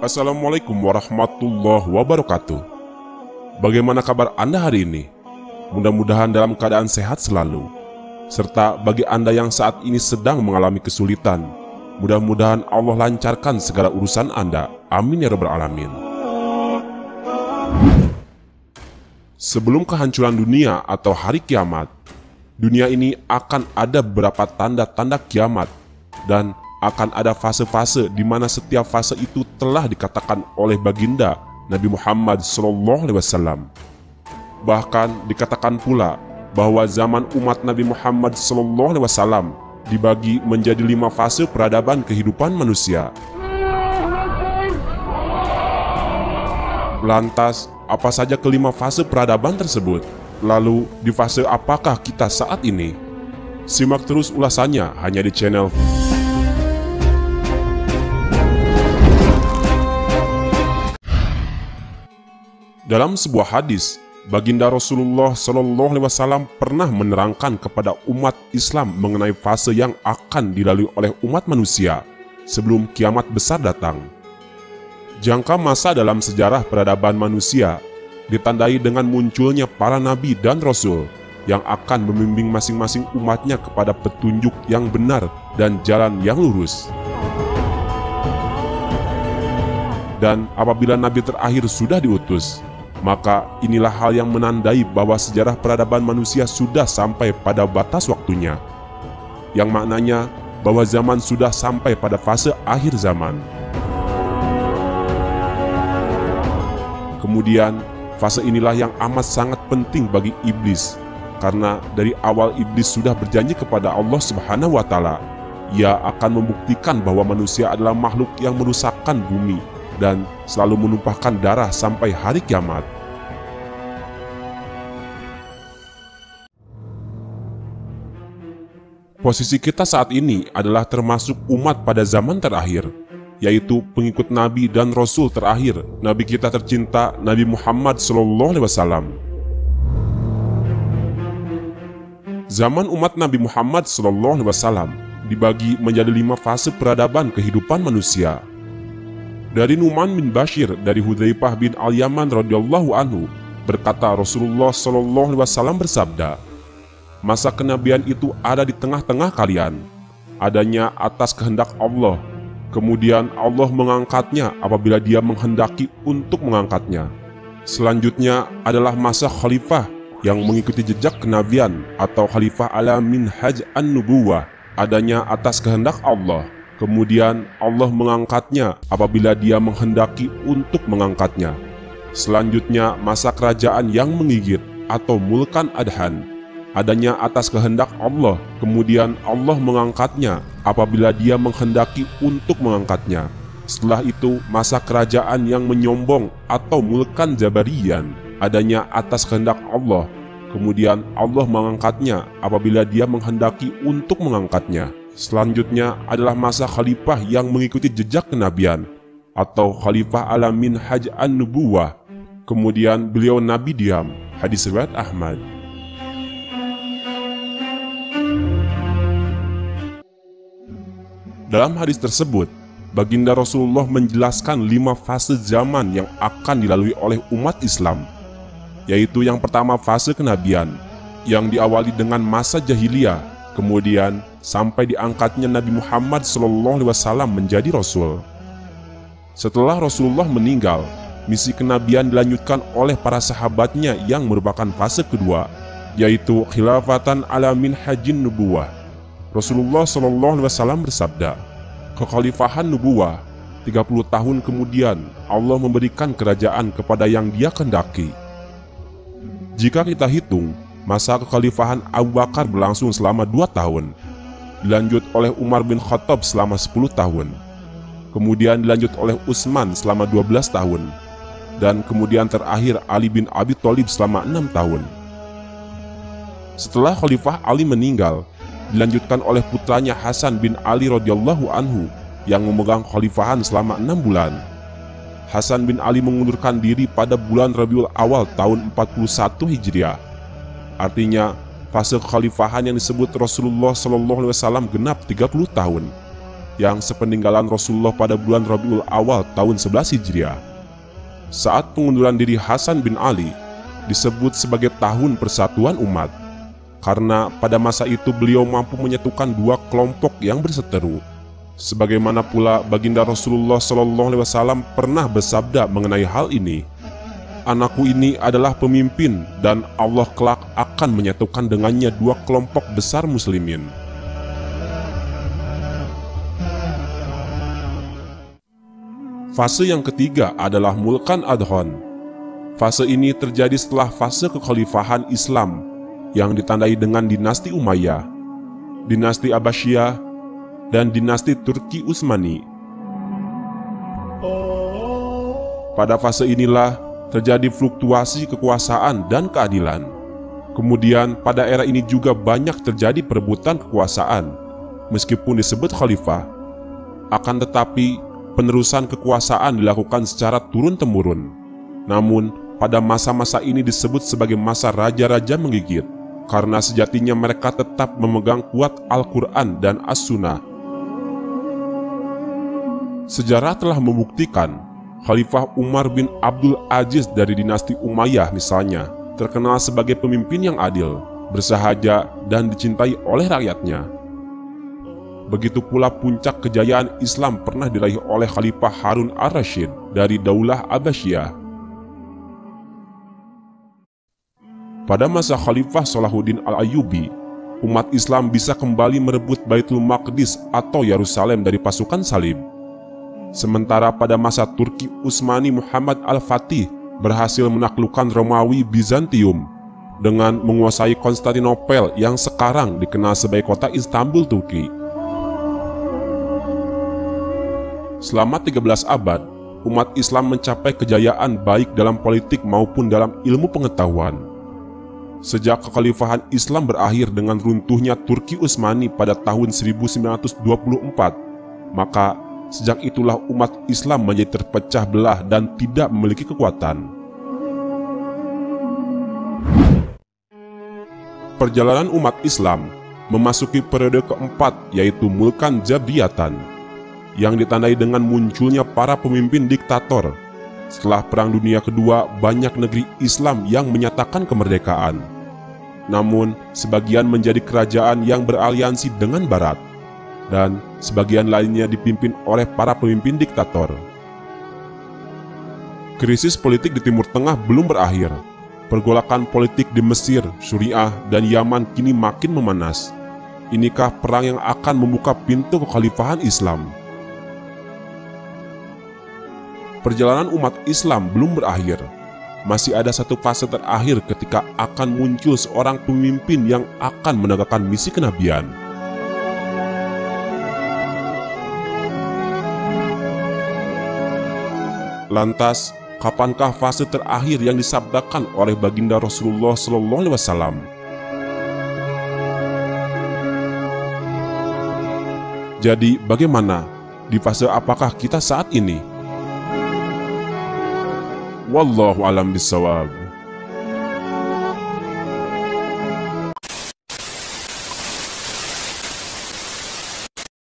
Assalamualaikum warahmatullahi wabarakatuh. Bagaimana kabar Anda hari ini? Mudah-mudahan dalam keadaan sehat selalu. Serta bagi Anda yang saat ini sedang mengalami kesulitan, mudah-mudahan Allah lancarkan segala urusan Anda. Amin ya rabbal alamin. Sebelum kehancuran dunia atau hari kiamat, dunia ini akan ada beberapa tanda-tanda kiamat, dan akan ada fase-fase di mana setiap fase itu telah dikatakan oleh baginda Nabi Muhammad SAW. Bahkan dikatakan pula bahwa zaman umat Nabi Muhammad SAW dibagi menjadi 5 fase peradaban kehidupan manusia. Lantas, apa saja kelima fase peradaban tersebut? Lalu, di fase apakah kita saat ini? Simak terus ulasannya hanya di channel Dalam sebuah hadis, baginda Rasulullah SAW pernah menerangkan kepada umat Islam mengenai fase yang akan dilalui oleh umat manusia sebelum kiamat besar datang. Jangka masa dalam sejarah peradaban manusia ditandai dengan munculnya para nabi dan rasul yang akan membimbing masing-masing umatnya kepada petunjuk yang benar dan jalan yang lurus. Dan apabila nabi terakhir sudah diutus, maka inilah hal yang menandai bahwa sejarah peradaban manusia sudah sampai pada batas waktunya, yang maknanya bahwa zaman sudah sampai pada fase akhir zaman. Kemudian, fase inilah yang amat sangat penting bagi iblis, karena dari awal iblis sudah berjanji kepada Allah Subhanahu wa Ta'ala, ia akan membuktikan bahwa manusia adalah makhluk yang merusakkan bumi dan selalu menumpahkan darah sampai hari kiamat. Posisi kita saat ini adalah termasuk umat pada zaman terakhir, yaitu pengikut Nabi dan Rasul terakhir, Nabi kita tercinta Nabi Muhammad SAW. Zaman umat Nabi Muhammad SAW dibagi menjadi 5 fase peradaban kehidupan manusia. Dari Nu'man bin Bashir dari Hudzaifah bin Al-Yaman radhiyallahu anhu berkata, Rasulullah SAW bersabda, masa kenabian itu ada di tengah-tengah kalian, adanya atas kehendak Allah, kemudian Allah mengangkatnya apabila Dia menghendaki untuk mengangkatnya. Selanjutnya adalah masa khalifah yang mengikuti jejak kenabian atau khalifah ala minhaj an-nubuwah, adanya atas kehendak Allah, kemudian Allah mengangkatnya apabila Dia menghendaki untuk mengangkatnya. Selanjutnya masa kerajaan yang menggigit atau mulkan adhan, adanya atas kehendak Allah, kemudian Allah mengangkatnya apabila Dia menghendaki untuk mengangkatnya. Setelah itu masa kerajaan yang menyombong atau mulkan jabarian, adanya atas kehendak Allah, kemudian Allah mengangkatnya apabila Dia menghendaki untuk mengangkatnya. Selanjutnya adalah masa khalifah yang mengikuti jejak kenabian atau khalifah ala minhaj an-nubuwah, kemudian beliau nabi diam. Hadis riwayat Ahmad. Dalam hadis tersebut, baginda Rasulullah menjelaskan 5 fase zaman yang akan dilalui oleh umat Islam, yaitu yang pertama fase kenabian, yang diawali dengan masa jahiliyah, kemudian sampai diangkatnya Nabi Muhammad SAW menjadi Rasul. Setelah Rasulullah meninggal, misi kenabian dilanjutkan oleh para sahabatnya yang merupakan fase kedua, yaitu khilafatan ala minhajin nubuwah. Rasulullah SAW bersabda, kekhalifahan nubuwah 30 tahun kemudian Allah memberikan kerajaan kepada yang Dia kehendaki. Jika kita hitung, masa kekhalifahan Abu Bakar berlangsung selama 2 tahun, dilanjut oleh Umar bin Khattab selama 10 tahun, kemudian dilanjut oleh Utsman selama 12 tahun, dan kemudian terakhir Ali bin Abi Thalib selama 6 tahun. Setelah Khalifah Ali meninggal, dilanjutkan oleh putranya Hasan bin Ali radhiyallahu anhu yang memegang khalifahan selama 6 bulan. Hasan bin Ali mengundurkan diri pada bulan Rabiul Awal tahun 41 Hijriah. Artinya, fase kekhalifahan yang disebut Rasulullah SAW genap 30 tahun. yang sepeninggalan Rasulullah pada bulan Rabiul Awal tahun 11 Hijriah. Saat pengunduran diri Hasan bin Ali disebut sebagai tahun persatuan umat, karena pada masa itu beliau mampu menyatukan dua kelompok yang berseteru. Sebagaimana pula baginda Rasulullah SAW pernah bersabda mengenai hal ini, "Anakku ini adalah pemimpin dan Allah kelak akan menyatukan dengannya dua kelompok besar muslimin." Fase yang ketiga adalah Mulkan Adhon. Fase ini terjadi setelah fase kekhalifahan Islam yang ditandai dengan dinasti Umayyah, dinasti Abbasiyah, dan dinasti Turki Utsmani. Pada fase inilah terjadi fluktuasi kekuasaan dan keadilan. Kemudian pada era ini juga banyak terjadi perebutan kekuasaan, meskipun disebut khalifah. Akan tetapi penerusan kekuasaan dilakukan secara turun-temurun. Namun, pada masa-masa ini disebut sebagai masa raja-raja menggigit, karena sejatinya mereka tetap memegang kuat Al-Quran dan As-Sunnah. Sejarah telah membuktikan, Khalifah Umar bin Abdul Aziz dari dinasti Umayyah misalnya, terkenal sebagai pemimpin yang adil, bersahaja, dan dicintai oleh rakyatnya. Begitu pula puncak kejayaan Islam pernah diraih oleh Khalifah Harun ar-Rasyid dari Daulah Abbasiyah. Pada masa Khalifah Salahuddin al-Ayyubi, umat Islam bisa kembali merebut Baitul Maqdis atau Yerusalem dari pasukan Salib. Sementara pada masa Turki Utsmani, Muhammad al-Fatih berhasil menaklukkan Romawi Bizantium dengan menguasai Konstantinopel yang sekarang dikenal sebagai kota Istanbul, Turki. Selama 13 abad, umat Islam mencapai kejayaan baik dalam politik maupun dalam ilmu pengetahuan. Sejak kekhalifahan Islam berakhir dengan runtuhnya Turki Utsmani pada tahun 1924, maka sejak itulah umat Islam menjadi terpecah belah dan tidak memiliki kekuatan. Perjalanan umat Islam memasuki periode keempat, yaitu Mulkan Jabriyatan, yang ditandai dengan munculnya para pemimpin diktator. Setelah Perang Dunia Kedua, banyak negeri Islam yang menyatakan kemerdekaan. Namun, sebagian menjadi kerajaan yang beraliansi dengan Barat, dan sebagian lainnya dipimpin oleh para pemimpin diktator. Krisis politik di Timur Tengah belum berakhir. Pergolakan politik di Mesir, Suriah, dan Yaman kini makin memanas. Inikah perang yang akan membuka pintu kekhalifahan Islam? Perjalanan umat Islam belum berakhir. Masih ada satu fase terakhir ketika akan muncul seorang pemimpin yang akan menegakkan misi kenabian. Lantas, kapankah fase terakhir yang disabdakan oleh baginda Rasulullah SAW? Jadi, bagaimana? Di fase apakah kita saat ini? Wallahu a'lam bishawab.